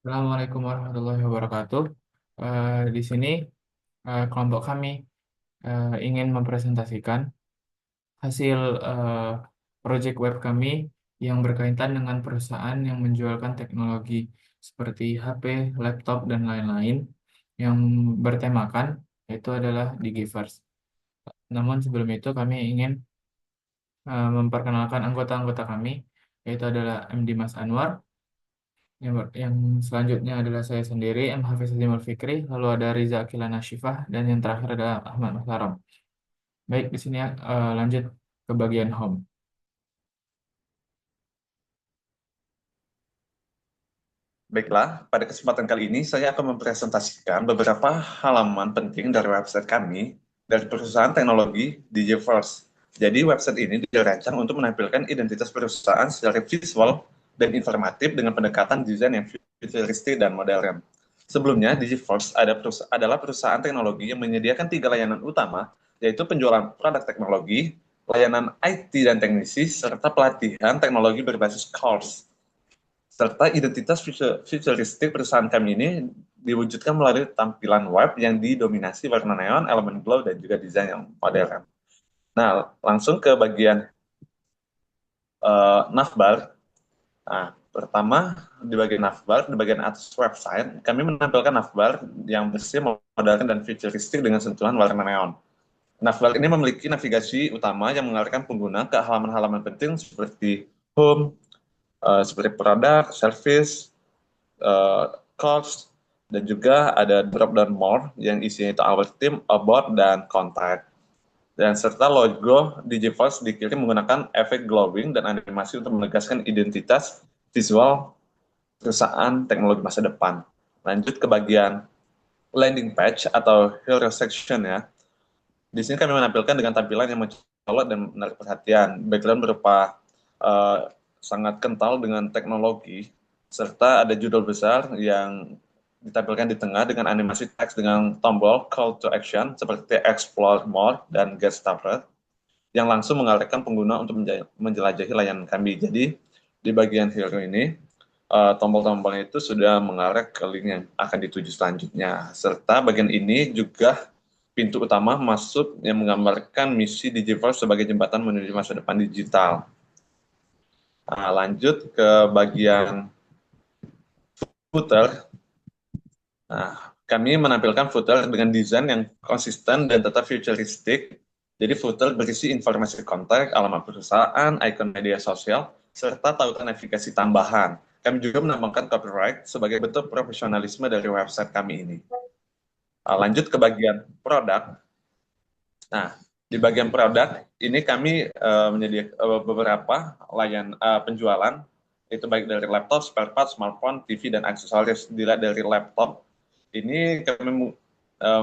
Assalamualaikum warahmatullahi wabarakatuh. Di sini kelompok kami ingin mempresentasikan hasil proyek web kami yang berkaitan dengan perusahaan yang menjualkan teknologi seperti HP, laptop, dan lain-lain yang bertemakan yaitu adalah Digiverse. Namun sebelum itu kami ingin memperkenalkan anggota-anggota kami yaitu adalah MD Mas Anwar. Yang selanjutnya adalah saya sendiri, M. Hafiz Azimul Fikri, lalu ada Riza Akilana Syifah, dan yang terakhir adalah Ahmad Mahlaram. Baik, di sini lanjut ke bagian home. Baiklah, pada kesempatan kali ini saya akan mempresentasikan beberapa halaman penting dari website kami dari perusahaan teknologi DigiForce. Jadi website ini dirancang untuk menampilkan identitas perusahaan secara visual dan informatif dengan pendekatan desain yang futuristik dan modern. Sebelumnya, DigiForce adalah perusahaan teknologi yang menyediakan 3 layanan utama, yaitu penjualan produk teknologi, layanan IT dan teknisi, serta pelatihan teknologi berbasis course serta identitas futuristik perusahaan kami ini diwujudkan melalui tampilan web yang didominasi warna neon, elemen glow, dan juga desain yang modern. Nah, langsung ke bagian navbar. Nah, pertama di bagian navbar, di bagian atas website, kami menampilkan navbar yang bersih, modern, dan futuristik dengan sentuhan warna neon. Navbar ini memiliki navigasi utama yang mengarahkan pengguna ke halaman-halaman penting seperti home, seperti produk, service, cost, dan juga ada drop down more yang isinya itu our team, about, dan contact. Dan serta logo Digiforce dikirim menggunakan efek glowing dan animasi untuk menegaskan identitas visual perusahaan teknologi masa depan. Lanjut ke bagian landing page atau hero section ya. Di sini kami menampilkan dengan tampilan yang mencolok dan menarik perhatian. Background berupa sangat kental dengan teknologi, serta ada judul besar yang ditampilkan di tengah dengan animasi teks dengan tombol call to action seperti explore more dan get started yang langsung mengarahkan pengguna untuk menjelajahi layanan kami. Jadi di bagian hero ini tombol-tombolnya itu sudah mengarah ke link yang akan dituju selanjutnya. Serta bagian ini juga pintu utama masuk yang menggambarkan misi Digiverse sebagai jembatan menuju masa depan digital. Nah, lanjut ke bagian footer. Nah, kami menampilkan footer dengan desain yang konsisten dan tetap futuristik. Jadi footer berisi informasi kontak, alamat perusahaan, ikon media sosial, serta tautan navigasi tambahan. Kami juga menambahkan copyright sebagai bentuk profesionalisme dari website kami ini. Nah, lanjut ke bagian produk. Nah, di bagian produk ini kami menyediakan beberapa penjualan, itu baik dari laptop, spare part, smartphone, TV, dan aksesoris. Dilihat dari laptop, ini kami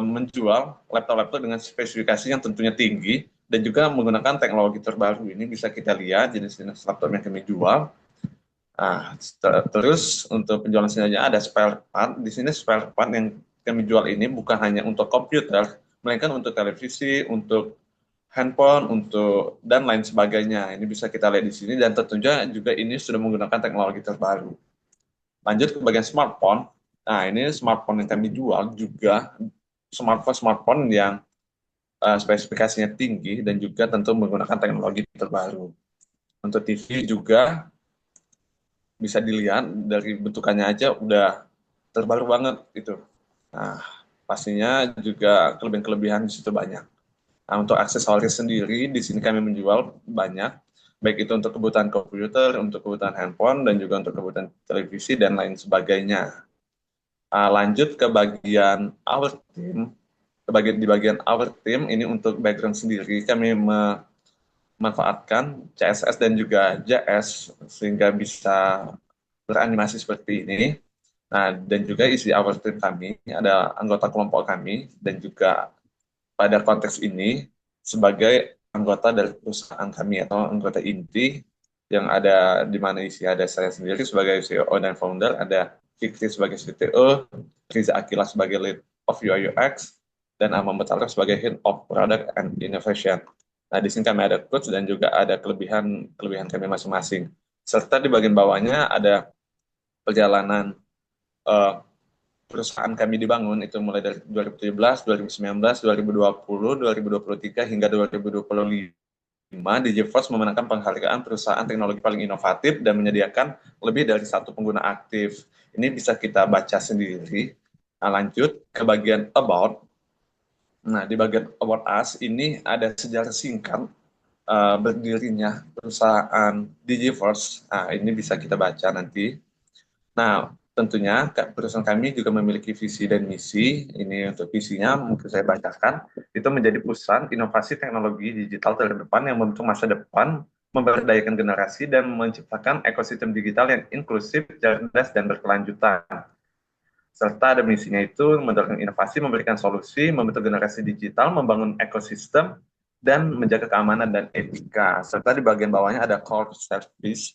menjual laptop-laptop dengan spesifikasi yang tentunya tinggi dan juga menggunakan teknologi terbaru. Ini bisa kita lihat jenis-jenis laptop yang kami jual. Nah, terus untuk penjualan selanjutnya ada spare part. Di sini spare part yang kami jual ini bukan hanya untuk komputer, melainkan untuk televisi, untuk handphone, untuk dan lain sebagainya. Ini bisa kita lihat di sini dan tentunya juga ini sudah menggunakan teknologi terbaru. Lanjut ke bagian smartphone. Nah, ini smartphone yang kami jual juga smartphone yang spesifikasinya tinggi dan juga tentu menggunakan teknologi terbaru. Untuk TV juga bisa dilihat dari bentukannya aja udah terbaru banget gitu. Nah, pastinya juga kelebihan-kelebihan di situ banyak. Nah, untuk aksesoris sendiri di sini kami menjual banyak, baik itu untuk kebutuhan komputer, untuk kebutuhan handphone, dan juga untuk kebutuhan televisi dan lain sebagainya. Lanjut ke bagian our team. Di bagian our team ini untuk background sendiri kami memanfaatkan CSS dan juga JS sehingga bisa beranimasi seperti ini. Nah, dan juga isi our team kami ada anggota kelompok kami dan juga pada konteks ini sebagai anggota dari perusahaan kami atau anggota inti yang ada di mana isi ada saya sendiri sebagai CEO dan founder, ada Fikri sebagai CTO, Riza Akila sebagai Lead of UI UX, dan Amam Betara sebagai Head of Product and Innovation. Nah, di sini kami ada coach dan juga ada kelebihan kami masing-masing. Serta di bagian bawahnya ada perjalanan perusahaan kami dibangun itu mulai dari 2017, 2019, 2020, 2023 hingga 2025, DigiForce memenangkan penghargaan perusahaan teknologi paling inovatif dan menyediakan lebih dari satu pengguna aktif. Ini bisa kita baca sendiri. Nah, lanjut ke bagian About. Nah, di bagian About Us ini ada sejarah singkat berdirinya perusahaan DigiForce. Nah, ini bisa kita baca nanti. Nah, tentunya perusahaan kami juga memiliki visi dan misi. Ini untuk visinya mungkin saya bacakan. Itu menjadi pusat inovasi teknologi digital terdepan yang membentuk masa depan, memberdayakan generasi, dan menciptakan ekosistem digital yang inklusif, cerdas, dan berkelanjutan. Serta ada misinya itu mendorong inovasi, memberikan solusi, membentuk generasi digital, membangun ekosistem, dan menjaga keamanan dan etika. Serta di bagian bawahnya ada core service.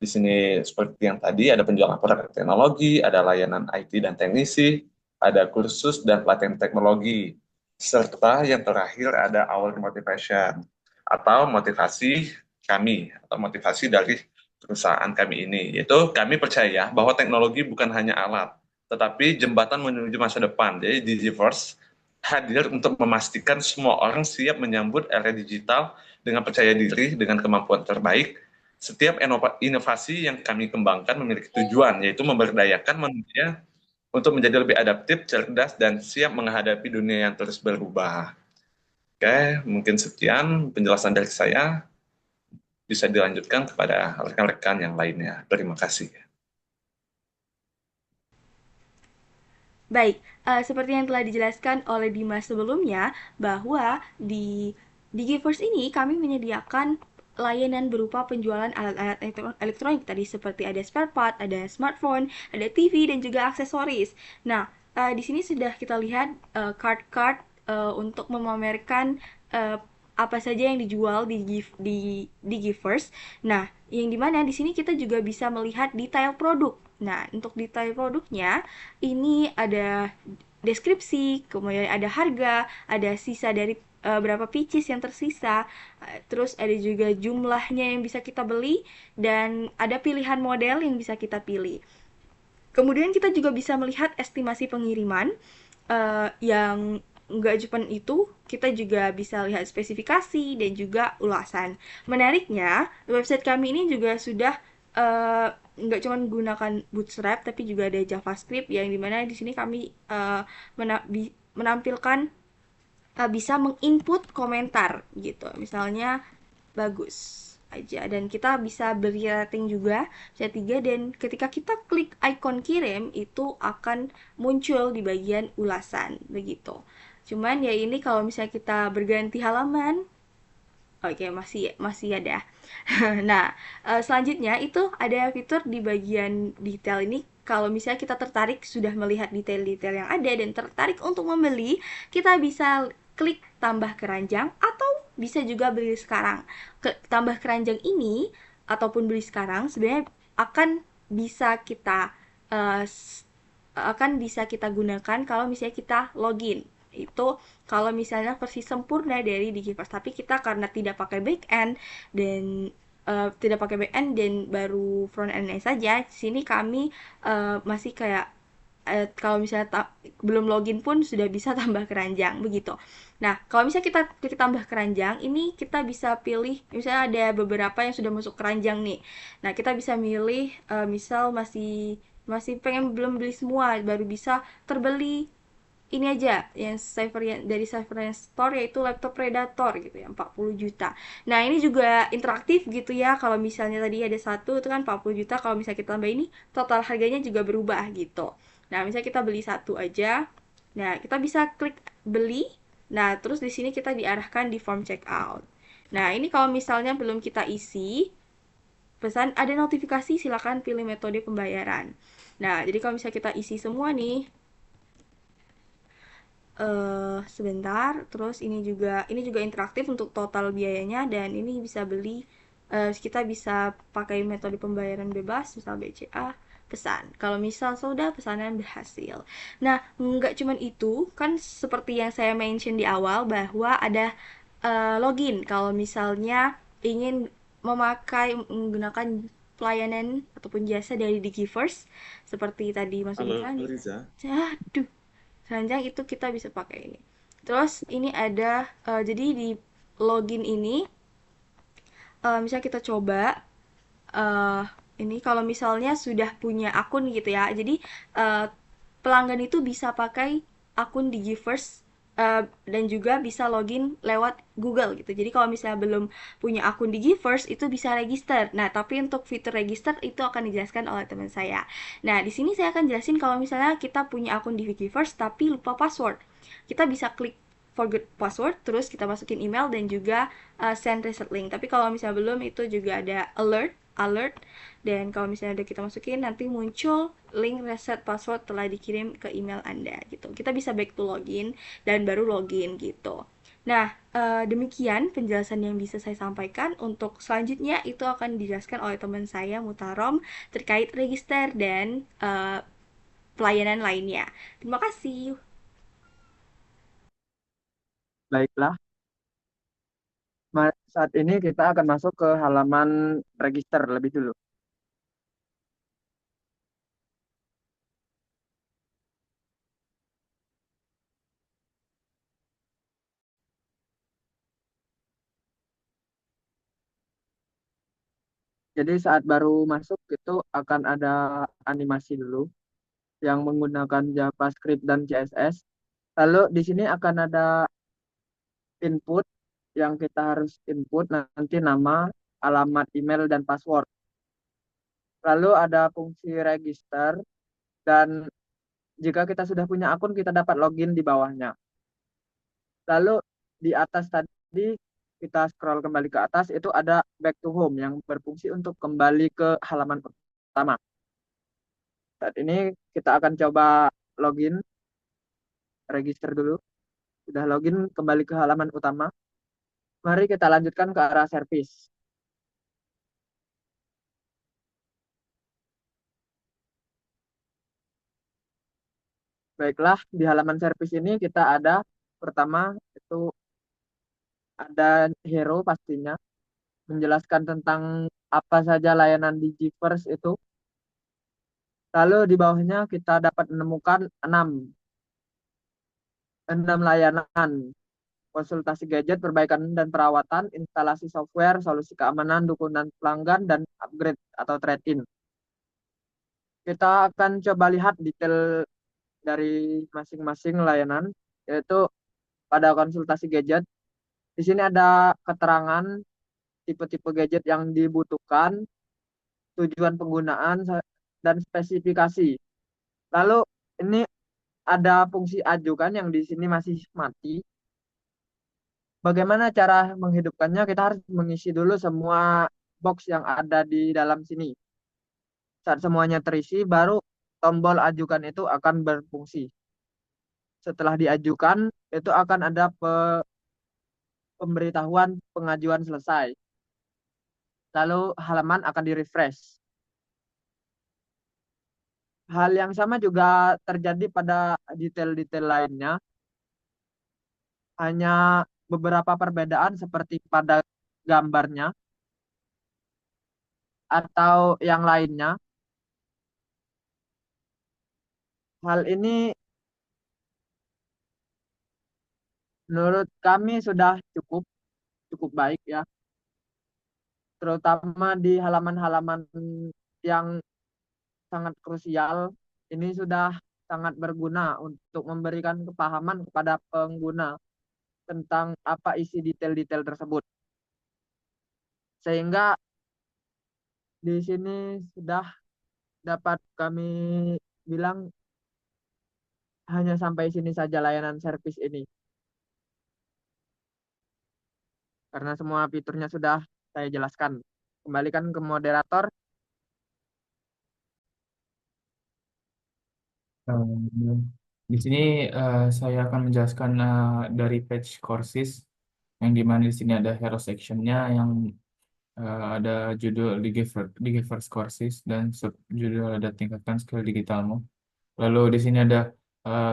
Di sini seperti yang tadi ada penjualan produk teknologi, ada layanan IT dan teknisi, ada kursus dan pelatihan teknologi. Serta yang terakhir ada our motivation atau motivasi kami atau motivasi dari perusahaan kami ini. Yaitu kami percaya bahwa teknologi bukan hanya alat, tetapi jembatan menuju masa depan. Jadi Digiverse hadir untuk memastikan semua orang siap menyambut era digital dengan percaya diri, dengan kemampuan terbaik. Setiap inovasi yang kami kembangkan memiliki tujuan, yaitu memberdayakan manusia untuk menjadi lebih adaptif, cerdas, dan siap menghadapi dunia yang terus berubah. Oke, mungkin sekian penjelasan dari saya. Bisa dilanjutkan kepada rekan-rekan yang lainnya. Terima kasih. Baik, seperti yang telah dijelaskan oleh Dimas sebelumnya, bahwa di Giverse ini kami menyediakan layanan berupa penjualan alat-alat elektronik tadi seperti ada spare part, ada smartphone, ada TV dan juga aksesoris. Nah, di sini sudah kita lihat card-card untuk memamerkan uh, apa saja yang dijual di Givers. Nah, yang dimana di sini kita juga bisa melihat detail produk. Nah, untuk detail produknya ini ada deskripsi, kemudian ada harga, ada sisa dari berapa pieces yang tersisa, terus ada juga jumlahnya yang bisa kita beli dan ada pilihan model yang bisa kita pilih. Kemudian kita juga bisa melihat estimasi pengiriman yang nggak cuma itu, kita juga bisa lihat spesifikasi dan juga ulasan. Menariknya, website kami ini juga sudah uh, nggak cuma menggunakan Bootstrap, tapi juga ada JavaScript yang dimana di sini kami menampilkan bisa menginput komentar gitu. Misalnya bagus aja dan kita bisa beri rating juga bisa 3 dan ketika kita klik icon kirim itu akan muncul di bagian ulasan begitu. Cuman ya ini kalau misalnya kita berganti halaman, oke masih masih ada. Nah, selanjutnya itu ada fitur di bagian detail ini. Kalau misalnya kita tertarik sudah melihat detail-detail yang ada dan tertarik untuk membeli, kita bisa klik tambah keranjang atau bisa juga beli sekarang. Tambah keranjang ini ataupun beli sekarang sebenarnya akan bisa kita uh, gunakan kalau misalnya kita login. Itu kalau misalnya versi sempurna dari Digiverse, tapi kita karena tidak pakai backend dan baru front endnya saja, di sini kami masih kayak kalau misalnya belum login pun sudah bisa tambah keranjang begitu. Nah, kalau misalnya kita tambah keranjang, ini kita bisa pilih misalnya ada beberapa yang sudah masuk keranjang nih. Nah, kita bisa milih misal masih masih pengen belum beli semua, baru bisa terbeli ini aja yang dari Cyber Store yaitu laptop Predator gitu ya 40 juta. Nah, ini juga interaktif gitu ya. Kalau misalnya tadi ada satu itu kan 40 juta, kalau misalnya kita tambah ini total harganya juga berubah gitu. Nah, misalnya kita beli satu aja. Nah, kita bisa klik beli. Nah, terus di sini kita diarahkan di form checkout. Nah, ini kalau misalnya belum kita isi pesan ada notifikasi silakan pilih metode pembayaran. Nah, jadi kalau misalnya kita isi semua nih, sebentar, terus ini juga interaktif untuk total biayanya dan ini bisa beli kita bisa pakai metode pembayaran bebas, misal BCA, pesan. Kalau misal sudah pesanan berhasil. Nah, nggak cuman itu, kan seperti yang saya mention di awal bahwa ada login kalau misalnya ingin menggunakan pelayanan ataupun jasa dari Digiverse seperti tadi Mas Udi Halo bilang. Riza. Aduh, selanjang itu kita bisa pakai ini. Terus ini ada jadi di login ini misalnya kita coba eh ini kalau misalnya sudah punya akun gitu ya. Jadi eh, pelanggan itu bisa pakai akun Digiverse dan juga bisa login lewat Google gitu. Jadi kalau misalnya belum punya akun Digiverse itu bisa register. Nah, tapi untuk fitur register itu akan dijelaskan oleh teman saya. Nah, di sini saya akan jelasin kalau misalnya kita punya akun di Digiverse tapi lupa password. Kita bisa klik forget password, terus kita masukin email dan juga send reset link. Tapi kalau misalnya belum itu juga ada alert dan kalau misalnya udah kita masukin nanti muncul link reset password telah dikirim ke email Anda gitu. Kita bisa back to login dan baru login gitu. Nah, demikian penjelasan yang bisa saya sampaikan. Untuk selanjutnya itu akan dijelaskan oleh teman saya Mutarom terkait register dan pelayanan lainnya. Terima kasih. Baiklah, saat ini kita akan masuk ke halaman register lebih dulu. Jadi saat baru masuk itu akan ada animasi dulu yang menggunakan JavaScript dan CSS. Lalu di sini akan ada input yang kita harus input nanti nama, alamat email dan password. Lalu ada fungsi register dan jika kita sudah punya akun kita dapat login di bawahnya. Lalu di atas tadi kita scroll kembali ke atas itu ada back to home yang berfungsi untuk kembali ke halaman utama. Saat ini kita akan coba login, register dulu. Sudah login kembali ke halaman utama. Mari kita lanjutkan ke arah service. Baiklah, di halaman service ini kita ada pertama itu ada hero pastinya menjelaskan tentang apa saja layanan di GeForce itu. Lalu di bawahnya kita dapat menemukan 6 layanan: konsultasi gadget, perbaikan dan perawatan, instalasi software, solusi keamanan, dukungan pelanggan, dan upgrade atau trade-in. Kita akan coba lihat detail dari masing-masing layanan, yaitu pada konsultasi gadget. Di sini ada keterangan tipe-tipe gadget yang dibutuhkan, tujuan penggunaan, dan spesifikasi. Lalu ini ada fungsi ajukan yang di sini masih mati. Bagaimana cara menghidupkannya? Kita harus mengisi dulu semua box yang ada di dalam sini. Saat semuanya terisi, baru tombol ajukan itu akan berfungsi. Setelah diajukan, itu akan ada pemberitahuan pengajuan selesai. Lalu halaman akan di-refresh. Hal yang sama juga terjadi pada detail-detail lainnya. Hanya beberapa perbedaan seperti pada gambarnya atau yang lainnya. Hal ini menurut kami sudah cukup cukup baik ya, terutama di halaman-halaman yang sangat krusial. Ini sudah sangat berguna untuk memberikan kepahaman kepada pengguna tentang apa isi detail-detail tersebut. Sehingga di sini sudah dapat kami bilang hanya sampai sini saja layanan servis ini. Karena semua fiturnya sudah saya jelaskan. Kembalikan ke moderator. Eh, di sini saya akan menjelaskan dari page courses yang dimana di sini ada hero sectionnya yang ada judul Digiverse Courses dan subjudul ada tingkatkan skill digitalmu. Lalu di sini ada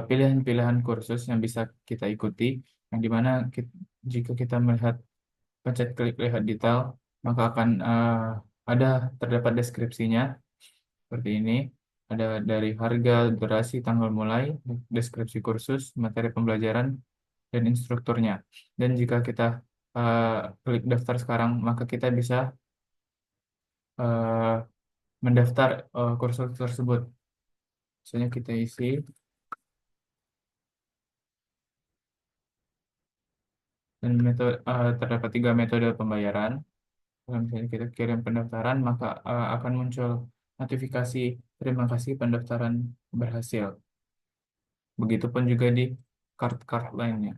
pilihan-pilihan kursus yang bisa kita ikuti, yang dimana jika kita melihat pencet klik lihat detail, maka akan terdapat deskripsinya seperti ini. Ada dari harga, durasi, tanggal mulai, deskripsi kursus, materi pembelajaran, dan instrukturnya. Dan jika kita eh, klik daftar sekarang, maka kita bisa eh, mendaftar kursus tersebut. Misalnya kita isi, dan terdapat 3 metode pembayaran. Kalau misalnya kita kirim pendaftaran, maka akan muncul notifikasi terima kasih pendaftaran berhasil. Begitupun juga di card-card lainnya.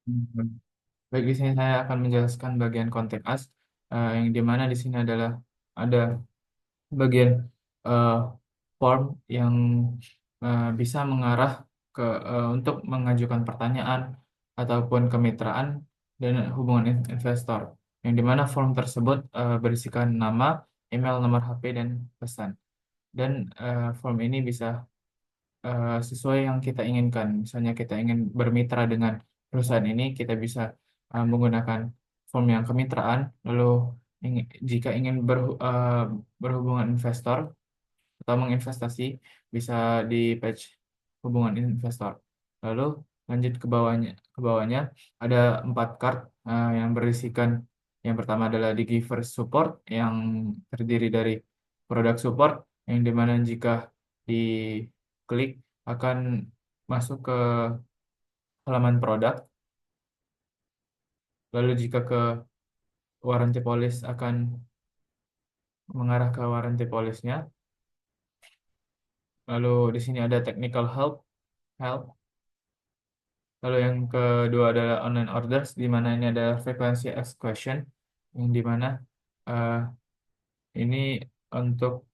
Hmm. Baik, di sini saya akan menjelaskan bagian kontak us, yang dimana di sini adalah ada bagian eh, form yang bisa mengarah untuk mengajukan pertanyaan ataupun kemitraan dan hubungan investor, yang dimana form tersebut berisikan nama, email, nomor HP, dan pesan. Dan form ini bisa sesuai yang kita inginkan. Misalnya kita ingin bermitra dengan perusahaan ini, kita bisa menggunakan form yang kemitraan. Lalu jika ingin berhubungan investor atau menginvestasi, bisa di page hubungan investor. Lalu lanjut ke bawahnya ada 4 card yang berisikan, yang pertama adalah di Givers Support yang terdiri dari produk support, yang dimana jika diklik akan masuk ke halaman produk. Lalu jika ke warranty policy akan mengarah ke warranty policy-nya. Lalu di sini ada technical help. Lalu yang kedua adalah online orders, di mana ini ada frequency asked question, yang di mana eh, ini untuk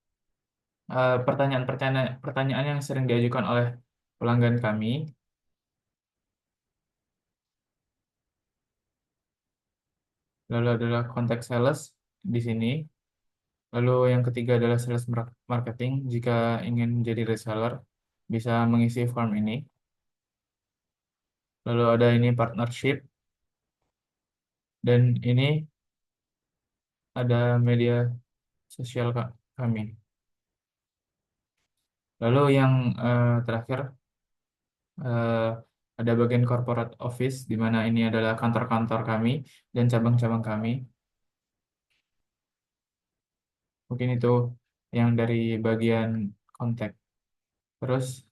pertanyaan yang sering diajukan oleh pelanggan kami. Lalu adalah contact sales di sini. Lalu yang ketiga adalah sales marketing. Jika ingin menjadi reseller, bisa mengisi form ini. Lalu ada ini partnership, dan ini ada media sosial kami. Lalu yang terakhir eh, ada bagian corporate office, di mana ini adalah kantor-kantor kami dan cabang-cabang kami. Mungkin itu yang dari bagian kontak. Terus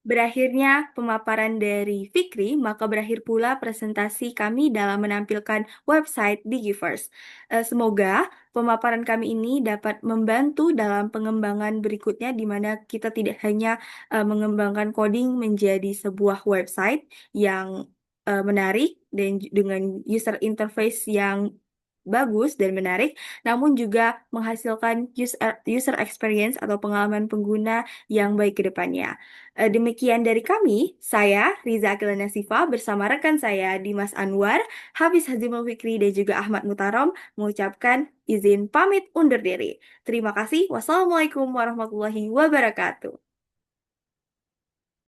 Berakhirnya pemaparan dari Fikri, maka berakhir pula presentasi kami dalam menampilkan website Digivers. Semoga pemaparan kami ini dapat membantu dalam pengembangan berikutnya, di mana kita tidak hanya mengembangkan coding menjadi sebuah website yang menarik dan dengan user interface yang bagus dan menarik, namun juga menghasilkan user experience atau pengalaman pengguna yang baik ke depannya. Demikian dari kami, saya Riza Akilana Siva bersama rekan saya Dimas Anwar, Hafiz Hazimul Fikri, dan juga Ahmad Mutarom mengucapkan izin pamit undur diri. Terima kasih. Wassalamualaikum warahmatullahi wabarakatuh.